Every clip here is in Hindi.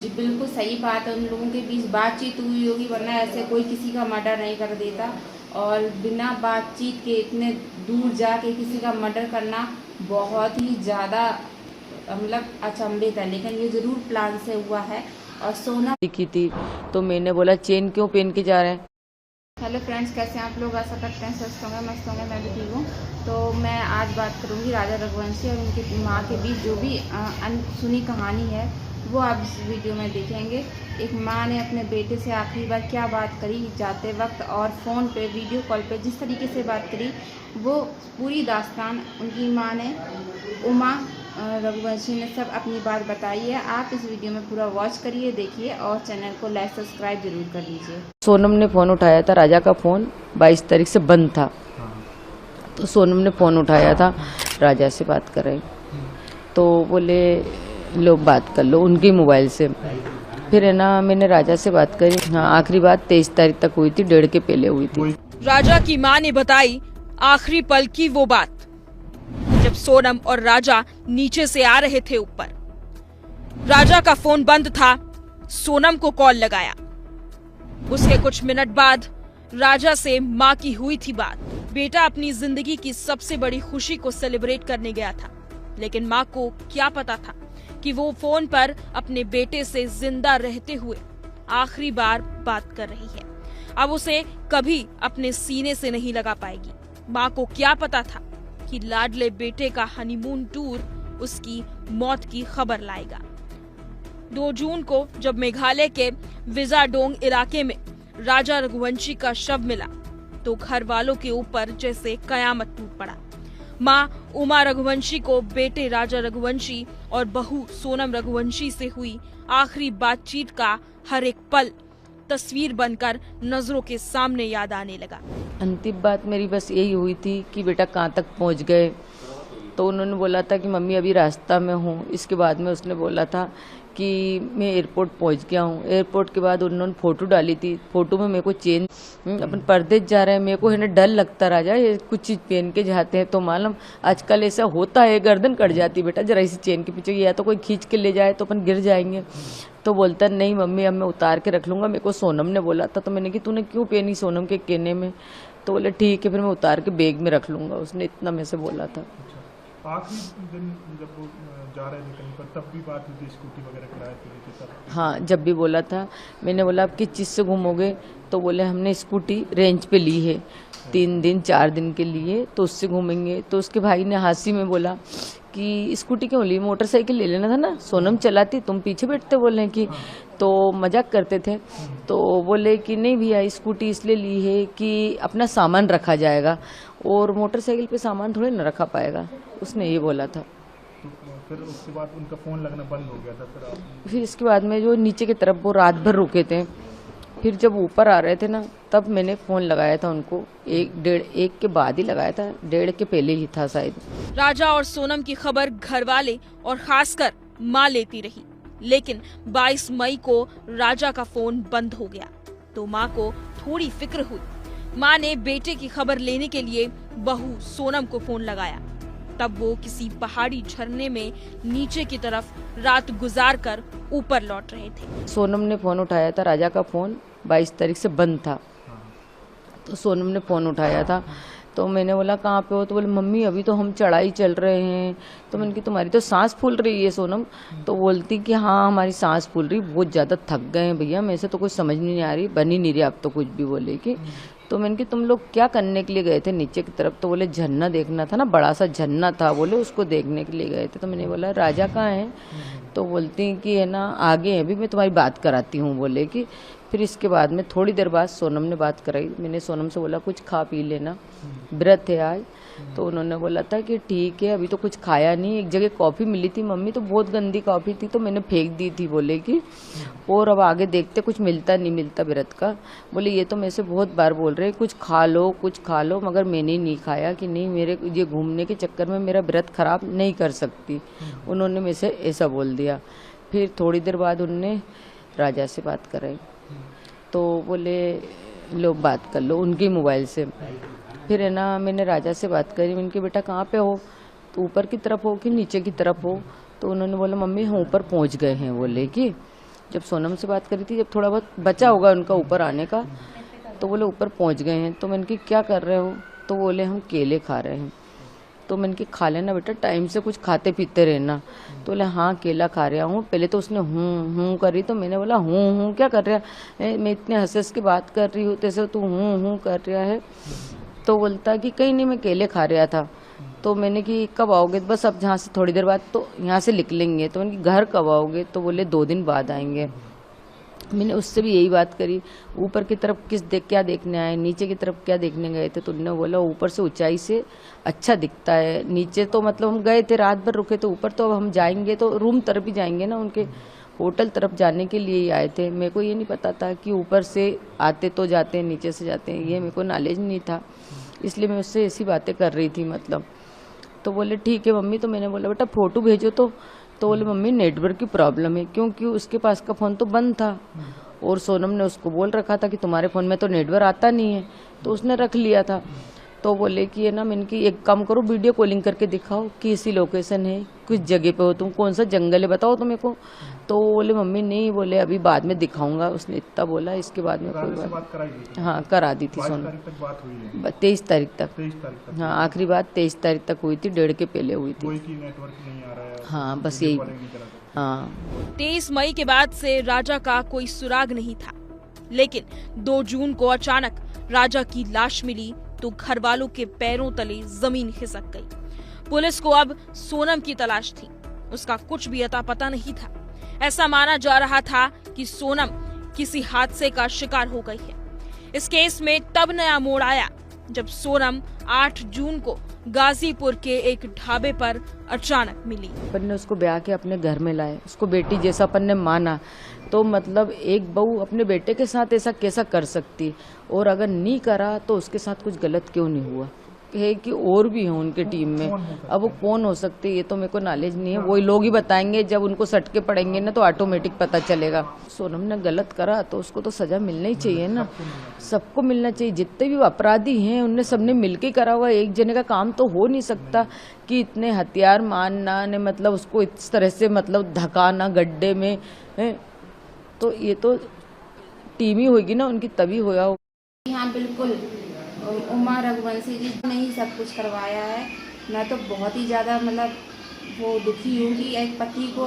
जी बिल्कुल सही बात है। उन लोगों के बीच बातचीत हुई होगी, वरना ऐसे कोई किसी का मर्डर नहीं कर देता। और बिना बातचीत के इतने दूर जाके किसी का मर्डर करना बहुत ही ज़्यादा मतलब अचंभित है, लेकिन ये ज़रूर प्लान से हुआ है। और सोना की थी तो मैंने बोला चेन क्यों पहन के जा रहे हैं। हेलो फ्रेंड्स, कैसे हैं आप लोग? आशा करते हैं स्वस्थ होंगे, मस्त होंगे। मैं भी ठीक हूँ। तो मैं आज बात करूँगी राजा रघुवंशी और उनकी माँ के बीच जो भी अनसुनी कहानी है, वो आप इस वीडियो में देखेंगे। एक माँ ने अपने बेटे से आखिरी बार क्या बात करी जाते वक्त, और फ़ोन पे वीडियो कॉल पे जिस तरीके से बात करी, वो पूरी दास्तान उनकी माँ ने, उमा रघुवंशी ने सब अपनी बात बताई है। आप इस वीडियो में पूरा वॉच करिए, देखिए और चैनल को लाइक सब्सक्राइब जरूर कर लीजिए। सोनम ने फ़ोन उठाया था, राजा का फ़ोन 22 तारीख से बंद था। तो सोनम ने फ़ोन उठाया था, राजा से बात कर रही, तो बोले लो बात कर लो उनके मोबाइल से। फिर है ना, मैंने राजा से बात करी। हाँ, आखिरी बात 23 तारीख तक हुई थी, 1.5 के पहले हुई थी। राजा की मां ने बताई आखिरी पल की वो बात, जब सोनम और राजा नीचे से आ रहे थे ऊपर। राजा का फोन बंद था, सोनम को कॉल लगाया। उसके कुछ मिनट बाद राजा से मां की हुई थी बात। बेटा अपनी जिंदगी की सबसे बड़ी खुशी को सेलिब्रेट करने गया था, लेकिन मां को क्या पता था कि वो फोन पर अपने बेटे से जिंदा रहते हुए आखिरी बार बात कर रही है। अब उसे कभी अपने सीने से नहीं लगा पाएगी। मां को क्या पता था कि लाडले बेटे का हनीमून टूर उसकी मौत की खबर लाएगा। 2 जून को जब मेघालय के विजाडोंग इलाके में राजा रघुवंशी का शव मिला, तो घर वालों के ऊपर जैसे कयामत टूट पड़ा। मां उमा रघुवंशी को बेटे राजा रघुवंशी और बहू सोनम रघुवंशी से हुई आखिरी बातचीत का हर एक पल तस्वीर बनकर नजरों के सामने याद आने लगा। अंतिम बात मेरी बस यही हुई थी कि बेटा कहाँ तक पहुँच गए। तो उन्होंने बोला था कि मम्मी अभी रास्ता में हूँ। इसके बाद में उसने बोला था कि मैं एयरपोर्ट पहुँच गया हूँ। एयरपोर्ट के बाद उन्होंने फ़ोटो डाली थी, फ़ोटो में मेरे को चेन, अपन परदेश जा रहे हैं, मेरे को है ना डर लगता राजा, ये कुछ चीज़ पहन के जाते हैं तो मालूम आजकल ऐसा होता है, गर्दन कट जाती बेटा जरा इसी चेन के पीछे, या तो कोई खींच के ले जाए तो अपन गिर जाएंगे। तो बोलता नहीं मम्मी अब मैं उतार के रख लूँगा, मेरे को सोनम ने बोला था। तो मैंने कि तूने क्यों पहनी सोनम के कहने में? तो बोले ठीक है फिर मैं उतार के बैग में रख लूँगा। उसने इतना मेरे से बोला था। आखिरी दिन जब वो जा रहे थे कहीं पर, तब भी बात हुई थी, स्कूटी वगैरह किराए पे ली थी तब? हाँ, जब भी बोला था। मैंने बोला आप किस चीज़ से घूमोगे? तो बोले हमने स्कूटी रेंज पे ली है 3 दिन 4 दिन के लिए, तो उससे घूमेंगे। तो उसके भाई ने हंसी में बोला कि स्कूटी क्यों ली, मोटरसाइकिल ले लेना था ना, सोनम चलाती तुम पीछे बैठते। बोले कि तो मजाक करते थे। तो बोले कि नहीं भैया स्कूटी इसलिए ली है कि अपना सामान रखा जाएगा, और मोटरसाइकिल पे सामान थोड़े न रखा पाएगा। उसने ये बोला था। तो फिर उसके बाद उनका फ़ोन लगना बंद हो गया था। फिर इसके बाद में जो नीचे की तरफ वो रात भर रुके थे, फिर जब ऊपर आ रहे थे ना, तब मैंने फ़ोन लगाया था उनको। 1 के बाद ही लगाया था, 1.5 के पहले ही था शायद। राजा और सोनम की खबर घर वाले और खासकर मां लेती रही, लेकिन 22 मई को राजा का फोन बंद हो गया तो मां को थोड़ी फिक्र हुई। मां ने बेटे की खबर लेने के लिए बहू सोनम को फोन लगाया। तब वो किसी पहाड़ी झरने में नीचे की तरफ रात गुजार कर ऊपर लौट रहे थे। सोनम ने फ़ोन उठाया था, राजा का फ़ोन 22 तारीख से बंद था। तो सोनम ने फ़ोन उठाया था, तो मैंने बोला कहाँ पे हो? तो बोले मम्मी अभी तो हम चढ़ाई चल रहे हैं। तो मैंने कि तुम्हारी तो सांस फूल रही है सोनम। तो बोलती कि हाँ हमारी सांस फूल रही, बहुत ज़्यादा थक गए हैं भैया, मेरे से तो कुछ समझ नहीं आ रही, बन ही नहीं रही अब तो कुछ भी। बोले कि तो मैंने कि तुम लोग क्या करने के लिए गए थे नीचे की तरफ? तो बोले झरना देखना था ना, बड़ा सा झरना था, बोले उसको देखने के लिए गए थे। तो मैंने बोला राजा कहाँ है? तो बोलती कि है ना आगे है, अभी मैं तुम्हारी बात कराती हूँ। बोले कि फिर इसके बाद में थोड़ी देर बाद सोनम ने बात कराई। मैंने सोनम से बोला कुछ खा पी लेना, व्रत है आज। तो उन्होंने बोला था कि ठीक है, अभी तो कुछ खाया नहीं। एक जगह कॉफ़ी मिली थी मम्मी, तो बहुत गंदी कॉफ़ी थी, तो मैंने फेंक दी थी। बोले कि और अब आगे देखते कुछ मिलता नहीं मिलता व्रत का। बोले ये तो मेरे से बहुत बार बोल रहे कुछ खा लो कुछ खा लो, मगर मैंने नहीं खाया कि नहीं मेरे ये घूमने के चक्कर में मेरा व्रत खराब नहीं कर सकती। उन्होंने मेरे से ऐसा बोल दिया। फिर थोड़ी देर बाद उनने राजा से बात कराई, तो बोले लो बात कर लो उनके मोबाइल से। फिर है ना, मैंने राजा से बात करी। मैंने कि बेटा कहाँ पे हो? तो ऊपर की तरफ हो कि नीचे की तरफ हो? तो उन्होंने बोला मम्मी हम ऊपर पहुँच गए हैं। बोले कि जब सोनम से बात करी थी, जब थोड़ा बहुत बचा होगा उनका ऊपर आने का, तो बोले ऊपर पहुंच गए हैं। तो मैंने कि क्या कर रहे हो? तो बोले हम केले खा रहे हैं। तो मैंने कि खा लेना बेटा, टाइम से कुछ खाते पीते रहना। तो बोले हाँ केला खा रहा हूँ। पहले तो उसने हूँ करी, तो मैंने बोला हूँ क्या कर रहा है, मैं इतने हंस के बात कर रही हूँ तैसे तू हूँ कर रहा है। तो बोलता कि कहीं नहीं, मैं केले खा रहा था। तो मैंने कि कब आओगे? बस अब जहाँ से थोड़ी देर बाद तो यहाँ से निकलेंगे। तो मैंने कि घर कब आओगे? तो बोले 2 दिन बाद आएंगे। मैंने उससे भी यही बात करी, ऊपर की तरफ क्या देखने आए, नीचे की तरफ क्या देखने गए थे? तो उन्होंने बोला ऊपर से ऊंचाई से अच्छा दिखता है, नीचे तो मतलब हम गए थे रात भर रुके थे, ऊपर तो अब हम जाएंगे तो रूम तरफ ही जाएंगे ना, उनके होटल तरफ जाने के लिए ही आए थे। मेरे को ये नहीं पता था कि ऊपर से आते तो जाते हैं, नीचे से जाते हैं, ये मेरे को नॉलेज नहीं था, इसलिए मैं उससे ऐसी बातें कर रही थी मतलब। तो बोले ठीक है मम्मी। तो मैंने बोला बेटा फोटो भेजो। तो बोले मम्मी नेटवर्क की प्रॉब्लम है, क्योंकि उसके पास का फ़ोन तो बंद था और सोनम ने उसको बोल रखा था कि तुम्हारे फ़ोन में तो नेटवर्क आता नहीं है, तो उसने रख लिया था। तो बोले कि ये ना, मैंने कि एक काम करो वीडियो कॉलिंग करके दिखाओ कि ऐसी लोकेशन है, कुछ जगह पे हो तुम, कौन सा जंगल है बताओ तो मेरे को। तो बोले मम्मी नहीं, बोले अभी बाद में दिखाऊंगा, उसने इतना बोला। इसके बाद में कोई बात कराई गई थी? हाँ करा दी थी सोनम। 22 तारीख तक बात हुई है? 23 तारीख तक। 23 तारीख तक? हाँ आखिरी बात 23 तारीख तक हुई थी, 1.5 के पहले हुई थी। कोई की नेटवर्क नहीं आ रहा है? हाँ बस यही। हाँ 23 मई के बाद से राजा का कोई सुराग नहीं था, लेकिन 2 जून को अचानक राजा की लाश मिली तो घर वालों के पैरों तले जमीन खिसक गई। पुलिस को अब सोनम की तलाश थी, उसका कुछ भी अता पता नहीं था। ऐसा माना जा रहा था कि सोनम किसी हादसे का शिकार हो गई है। इस केस में तब नया मोड़ आया जब सोनम 8 जून को गाजीपुर के एक ढाबे पर अचानक मिली। अपन ने उसको ब्याह के अपने घर में लाए, उसको बेटी जैसा अपन ने माना। तो मतलब एक बहू अपने बेटे के साथ ऐसा कैसा कर सकती, और अगर नहीं करा तो उसके साथ कुछ गलत क्यों नहीं हुआ है कि और भी हैं उनके टीम में। अब वो कौन हो सकते ये तो मेरे को नॉलेज नहीं है, वही लोग ही बताएंगे, जब उनको सटके पड़ेंगे ना तो ऑटोमेटिक पता चलेगा। सोनम ने गलत करा तो उसको तो सजा मिलना ही चाहिए ना, सबको मिलना चाहिए। जितने भी अपराधी हैं उनने सबने मिलके करा हुआ, एक जने का काम तो हो नहीं सकता कि इतने हथियार मारना ने मतलब उसको इस तरह से मतलब धकाना गड्ढे में है। तो ये तो टीम ही होगी ना उनकी, तभी होया हो। हाँ बिल्कुल, उमा रघुवंशी जी ने ही सब कुछ करवाया है। मैं तो बहुत ही ज़्यादा मतलब वो दुखी हूँ कि एक पति को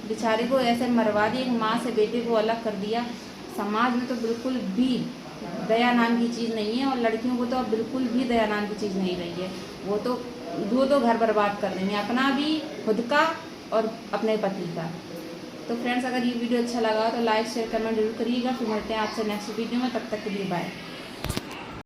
बेचारे को ऐसे मरवा दिया, एक माँ से बेटे को अलग कर दिया। समाज में तो बिल्कुल भी दया नाम की चीज़ नहीं है, और लड़कियों को तो अब बिल्कुल भी दया नाम की चीज़ नहीं रही है। वो तो घर बर्बाद कर देंगे, अपना भी, खुद का और अपने पति का। तो फ्रेंड्स अगर ये वीडियो अच्छा लगा तो लाइक शेयर कमेंट जरूर करिएगा। फिर मिलते हैं आपसे नेक्स्ट वीडियो में, तब तक के लिए बाय।